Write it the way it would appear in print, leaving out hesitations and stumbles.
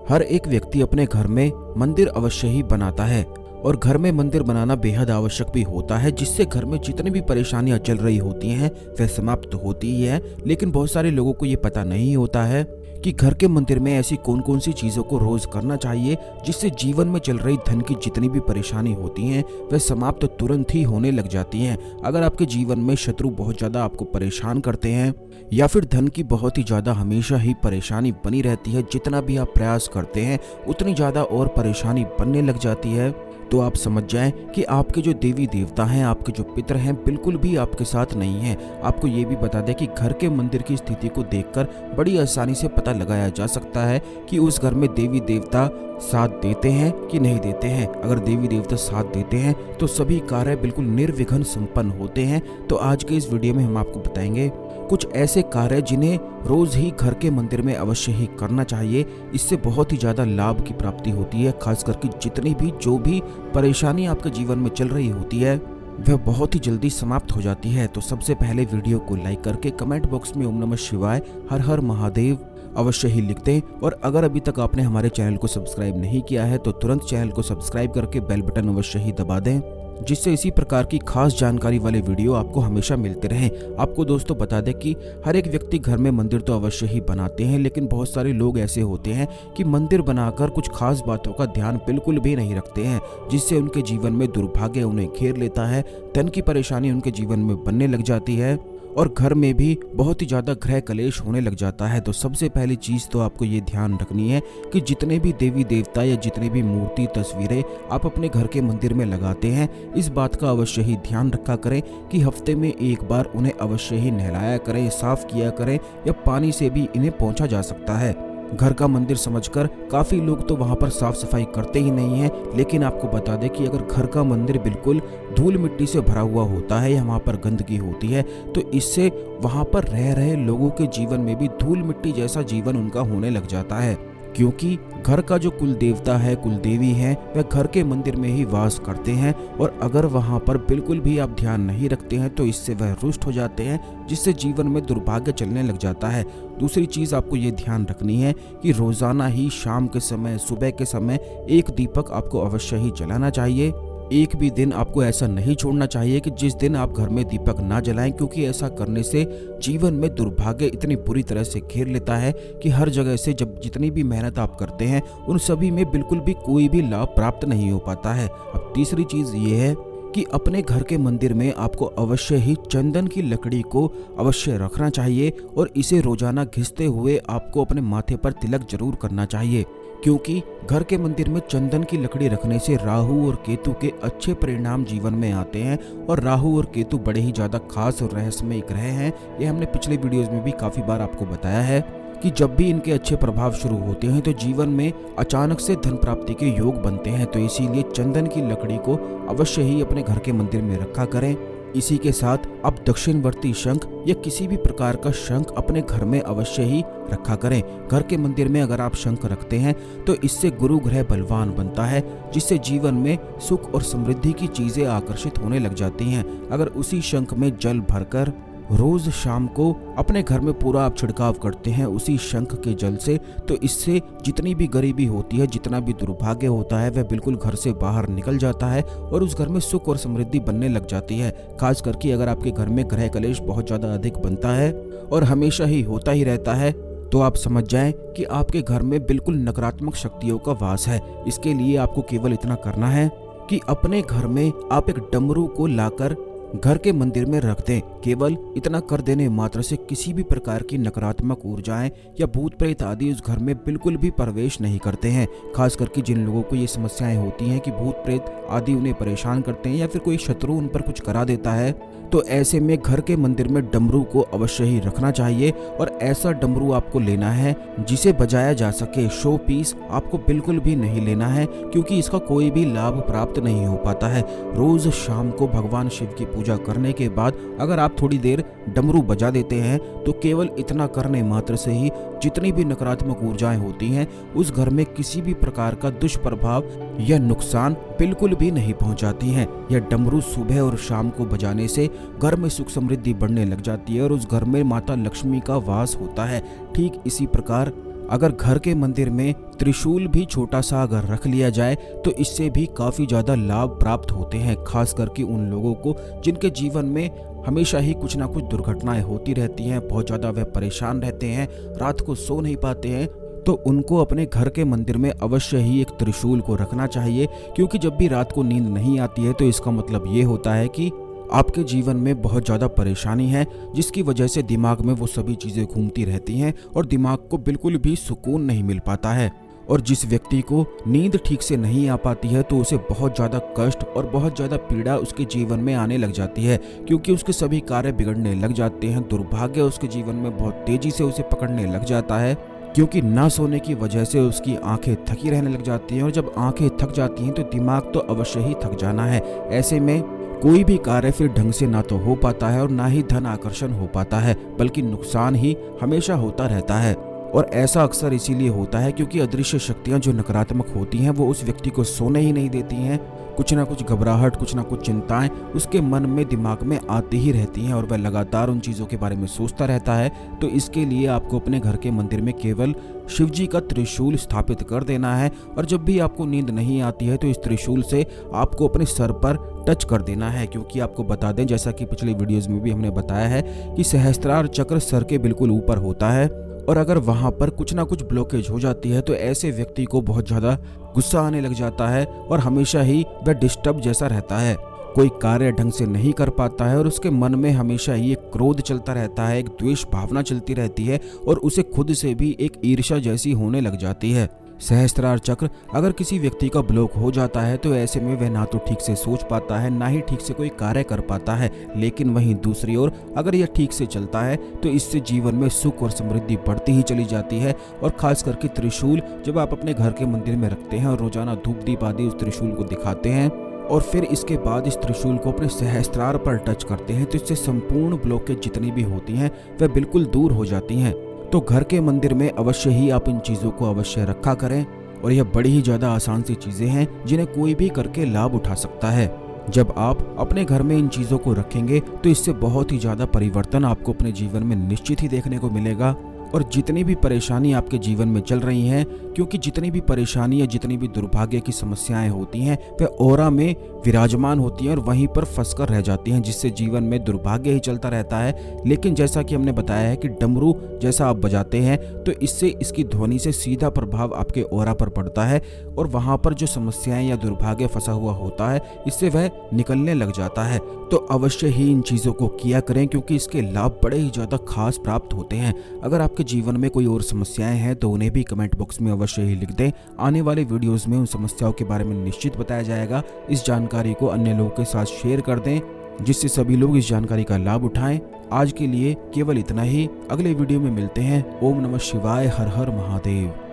हर एक व्यक्ति अपने घर में मंदिर अवश्य ही बनाता है और घर में मंदिर बनाना बेहद आवश्यक भी होता है, जिससे घर में जितनी भी परेशानियां चल रही होती हैं वह समाप्त होती ही है। लेकिन बहुत सारे लोगों को ये पता नहीं होता है कि घर के मंदिर में ऐसी कौन कौन सी चीज़ों को रोज करना चाहिए जिससे जीवन में चल रही धन की जितनी भी परेशानी होती हैं वह समाप्त तुरंत ही होने लग जाती हैं। अगर आपके जीवन में शत्रु बहुत ज़्यादा आपको परेशान करते हैं या फिर धन की बहुत ही ज़्यादा हमेशा ही परेशानी बनी रहती है, जितना भी आप प्रयास करते हैं उतनी ज़्यादा और परेशानी बनने लग जाती है, तो आप समझ जाएं कि आपके जो देवी देवता हैं, आपके जो पितर हैं, बिल्कुल भी आपके साथ नहीं हैं। आपको ये भी बता दें कि घर के मंदिर की स्थिति को देखकर बड़ी आसानी से पता लगाया जा सकता है कि उस घर में देवी देवता साथ देते हैं कि नहीं देते हैं। अगर देवी देवता साथ देते हैं तो सभी कार्य बिल्कुल निर्विघ्न संपन्न होते हैं। तो आज के इस वीडियो में हम आपको बताएंगे कुछ ऐसे कार्य जिन्हें रोज ही घर के मंदिर में अवश्य ही करना चाहिए। इससे बहुत ही ज्यादा लाभ की प्राप्ति होती है, खास करके जितनी भी जो भी परेशानी आपके जीवन में चल रही होती है वह बहुत ही जल्दी समाप्त हो जाती है। तो सबसे पहले वीडियो को लाइक करके कमेंट बॉक्स में ओम नमः शिवाय हर हर महादेव अवश्य ही लिख दें। और अगर अभी तक आपने हमारे चैनल को सब्सक्राइब नहीं किया है तो तुरंत चैनल को सब्सक्राइब करके बेल बटन अवश्य ही दबा दें, जिससे इसी प्रकार की खास जानकारी वाले वीडियो आपको हमेशा मिलते रहें। आपको दोस्तों बता दें कि हर एक व्यक्ति घर में मंदिर तो अवश्य ही बनाते हैं, लेकिन बहुत सारे लोग ऐसे होते हैं कि मंदिर बनाकर कुछ खास बातों का ध्यान बिल्कुल भी नहीं रखते हैं, जिससे उनके जीवन में दुर्भाग्य उन्हें घेर लेता है, धन की परेशानी उनके जीवन में बनने लग जाती है और घर में भी बहुत ही ज्यादा गृह कलेश होने लग जाता है। तो सबसे पहली चीज तो आपको ये ध्यान रखनी है कि जितने भी देवी देवता या जितने भी मूर्ति तस्वीरें आप अपने घर के मंदिर में लगाते हैं, इस बात का अवश्य ही ध्यान रखा करें कि हफ्ते में एक बार उन्हें अवश्य ही नहलाया करें, साफ किया करें, या पानी से भी इन्हें पोंछा जा सकता है। घर का मंदिर समझकर काफी लोग तो वहां पर साफ सफाई करते ही नहीं है, लेकिन आपको बता दें कि अगर घर का मंदिर बिल्कुल धूल मिट्टी से भरा हुआ होता है या वहां पर गंदगी होती है तो इससे वहां पर रह रहे लोगों के जीवन में भी धूल मिट्टी जैसा जीवन उनका होने लग जाता है, क्योंकि घर का जो कुल देवता है, कुल देवी है, वह घर के मंदिर में ही वास करते हैं। और अगर वहां पर बिल्कुल भी आप ध्यान नहीं रखते हैं तो इससे वह रुष्ट हो जाते हैं, जिससे जीवन में दुर्भाग्य चलने लग जाता है। दूसरी चीज आपको ये ध्यान रखनी है कि रोजाना ही शाम के समय, सुबह के समय एक दीपक आपको अवश्य ही जलाना चाहिए। एक भी दिन आपको ऐसा नहीं छोड़ना चाहिए कि जिस दिन आप घर में दीपक ना जलाएं, क्योंकि ऐसा करने से जीवन में दुर्भाग्य इतनी बुरी तरह से घेर लेता है कि हर जगह से जब जितनी भी मेहनत आप करते हैं उन सभी में बिल्कुल भी कोई भी लाभ प्राप्त नहीं हो पाता है। अब तीसरी चीज ये है कि अपने घर के मंदिर में आपको अवश्य ही चंदन की लकड़ी को अवश्य रखना चाहिए और इसे रोजाना घिसते हुए आपको अपने माथे पर तिलक जरूर करना चाहिए, क्योंकि घर के मंदिर में चंदन की लकड़ी रखने से राहु और केतु के अच्छे परिणाम जीवन में आते हैं। और राहु और केतु बड़े ही ज्यादा खास और रहस्यमय ग्रह हैं। ये हमने पिछले वीडियोस में भी काफी बार आपको बताया है कि जब भी इनके अच्छे प्रभाव शुरू होते हैं तो जीवन में अचानक से धन प्राप्ति के योग बनते हैं। तो इसीलिए चंदन की लकड़ी को अवश्य ही अपने घर के मंदिर में रखा करें। इसी के साथ आप दक्षिणवर्ती शंख या किसी भी प्रकार का शंख अपने घर में अवश्य ही रखा करें। घर के मंदिर में अगर आप शंख रखते हैं तो इससे गुरु ग्रह बलवान बनता है, जिससे जीवन में सुख और समृद्धि की चीजें आकर्षित होने लग जाती हैं। अगर उसी शंख में जल भरकर रोज शाम को अपने घर में पूरा आप छिड़काव करते हैं उसी शंख के जल से, तो इससे जितनी भी गरीबी होती है, जितना भी दुर्भाग्य होता है, वह बिल्कुल घर से बाहर निकल जाता है और उस घर में सुख और समृद्धि बनने लग जाती है। खास करके अगर आपके घर में गृह कलेश बहुत ज्यादा अधिक बनता है और हमेशा ही होता ही रहता है तो आप समझ जाएं कि आपके घर में बिल्कुल नकारात्मक शक्तियों का वास है। इसके लिए आपको केवल इतना करना है कि अपने घर में आप एक डमरू को लाकर घर के मंदिर में रख दें। केवल इतना कर देने मात्र से किसी भी प्रकार की नकारात्मक ऊर्जाएं या भूत प्रेत आदि उस घर में बिल्कुल भी प्रवेश नहीं करते हैं। खास करके जिन लोगों को ये समस्याएं होती हैं कि भूत प्रेत आदि उन्हें परेशान करते हैं या फिर कोई शत्रु उन पर कुछ करा देता है, तो ऐसे में घर के मंदिर में डमरू को अवश्य ही रखना चाहिए। और ऐसा डमरू आपको लेना है जिसे बजाया जा सके। शो पीस आपको बिल्कुल भी नहीं लेना है, क्योंकि इसका कोई भी लाभ प्राप्त नहीं हो पाता है। रोज शाम को भगवान शिव की पूजा करने के बाद अगर आप थोड़ी देर डमरू बजा देते हैं तो केवल इतना करने मात्र से ही जितनी भी नकारात्मक ऊर्जाएं होती हैं उस घर में किसी भी प्रकार का दुष्प्रभाव या नुकसान बिल्कुल भी नहीं पहुंचाती हैं। यह डमरू सुबह और शाम को बजाने से घर में सुख समृद्धि बढ़ने लग जाती है और उस घर में माता लक्ष्मी का वास होता है। ठीक इसी प्रकार अगर घर के मंदिर में त्रिशूल भी छोटा सा अगर रख लिया जाए तो इससे भी काफ़ी ज़्यादा लाभ प्राप्त होते हैं, खास करके उन लोगों को जिनके जीवन में हमेशा ही कुछ ना कुछ दुर्घटनाएं होती रहती हैं, बहुत ज़्यादा वह परेशान रहते हैं, रात को सो नहीं पाते हैं। तो उनको अपने घर के मंदिर में अवश्य ही एक त्रिशूल को रखना चाहिए, क्योंकि जब भी रात को नींद नहीं आती है तो इसका मतलब ये होता है कि आपके जीवन में बहुत ज़्यादा परेशानी है, जिसकी वजह से दिमाग में वो सभी चीज़ें घूमती रहती हैं और दिमाग को बिल्कुल भी सुकून नहीं मिल पाता है। और जिस व्यक्ति को नींद ठीक से नहीं आ पाती है तो उसे बहुत ज़्यादा कष्ट और बहुत ज़्यादा पीड़ा उसके जीवन में आने लग जाती है, क्योंकि उसके सभी कार्य बिगड़ने लग जाते हैं। दुर्भाग्य उसके जीवन में बहुत तेज़ी से उसे पकड़ने लग जाता है, क्योंकि ना सोने की वजह से उसकी आंखें थकी रहने लग जाती हैं, और जब आंखें थक जाती हैं तो दिमाग तो अवश्य ही थक जाना है। ऐसे में कोई भी कार्य फिर ढंग से ना तो हो पाता है और ना ही धन आकर्षण हो पाता है, बल्कि नुकसान ही हमेशा होता रहता है। और ऐसा अक्सर इसीलिए होता है क्योंकि अदृश्य शक्तियां जो नकारात्मक होती हैं वो उस व्यक्ति को सोने ही नहीं देती हैं। कुछ ना कुछ घबराहट, कुछ ना कुछ चिंताएं उसके मन में, दिमाग में आती ही रहती हैं और वह लगातार उन चीज़ों के बारे में सोचता रहता है। तो इसके लिए आपको अपने घर के मंदिर में केवल शिव जी का त्रिशूल स्थापित कर देना है, और जब भी आपको नींद नहीं आती है तो इस त्रिशूल से आपको अपने सर पर टच कर देना है। क्योंकि आपको बता दें, जैसा कि पिछले वीडियोज़ में भी हमने बताया है कि सहस्त्रार चक्र सर के बिल्कुल ऊपर होता है, और अगर वहाँ पर कुछ ना कुछ ब्लॉकेज हो जाती है तो ऐसे व्यक्ति को बहुत ज़्यादा गुस्सा आने लग जाता है और हमेशा ही वह डिस्टर्ब जैसा रहता है, कोई कार्य ढंग से नहीं कर पाता है और उसके मन में हमेशा ही एक क्रोध चलता रहता है, एक द्वेष भावना चलती रहती है और उसे खुद से भी एक ईर्ष्या जैसी होने लग जाती है। सहस्त्रार चक्र अगर किसी व्यक्ति का ब्लॉक हो जाता है तो ऐसे में वह ना तो ठीक से सोच पाता है, ना ही ठीक से कोई कार्य कर पाता है। लेकिन वहीं दूसरी ओर अगर यह ठीक से चलता है तो इससे जीवन में सुख और समृद्धि बढ़ती ही चली जाती है। और खास करके त्रिशूल जब आप अपने घर के मंदिर में रखते हैं और रोजाना धूप दीप आदि उस त्रिशूल को दिखाते हैं और फिर इसके बाद इस त्रिशूल को अपने सहस्त्रार पर टच करते हैं तो इससे संपूर्ण ब्लॉकेज जितनी भी होती हैं वह बिल्कुल दूर हो जाती हैं। तो घर के मंदिर में अवश्य ही आप इन चीज़ों को अवश्य रखा करें, और यह बड़ी ही ज़्यादा आसान सी चीज़ें हैं जिन्हें कोई भी करके लाभ उठा सकता है। जब आप अपने घर में इन चीज़ों को रखेंगे तो इससे बहुत ही ज़्यादा परिवर्तन आपको अपने जीवन में निश्चित ही देखने को मिलेगा। और जितनी भी परेशानी आपके जीवन में चल रही हैं, क्योंकि जितनी भी परेशानी या जितनी भी दुर्भाग्य की समस्याएं होती हैं वह ऑरा में विराजमान होती हैं और वहीं पर फंसकर रह जाती हैं, जिससे जीवन में दुर्भाग्य ही चलता रहता है। लेकिन जैसा कि हमने बताया है कि डमरू जैसा आप बजाते हैं तो इससे इसकी ध्वनि से सीधा प्रभाव आपके ऑरा पर पड़ता है और वहाँ पर जो समस्याएं या दुर्भाग्य फंसा हुआ होता है इससे वह निकलने लग जाता है। तो अवश्य ही इन चीज़ों को किया करें, क्योंकि इसके लाभ बड़े ही ज़्यादा खास प्राप्त होते हैं। अगर आपके जीवन में कोई और समस्याएं हैं तो उन्हें भी कमेंट बॉक्स में अवश्य ही लिख दें। आने वाले वीडियोस में उन समस्याओं के बारे में निश्चित बताया जाएगा। इस जानकारी को अन्य लोगों के साथ शेयर कर दें, जिससे सभी लोग इस जानकारी का लाभ उठाएं। आज के लिए केवल इतना ही, अगले वीडियो में मिलते हैं। ओम नमः शिवाय, हर हर महादेव।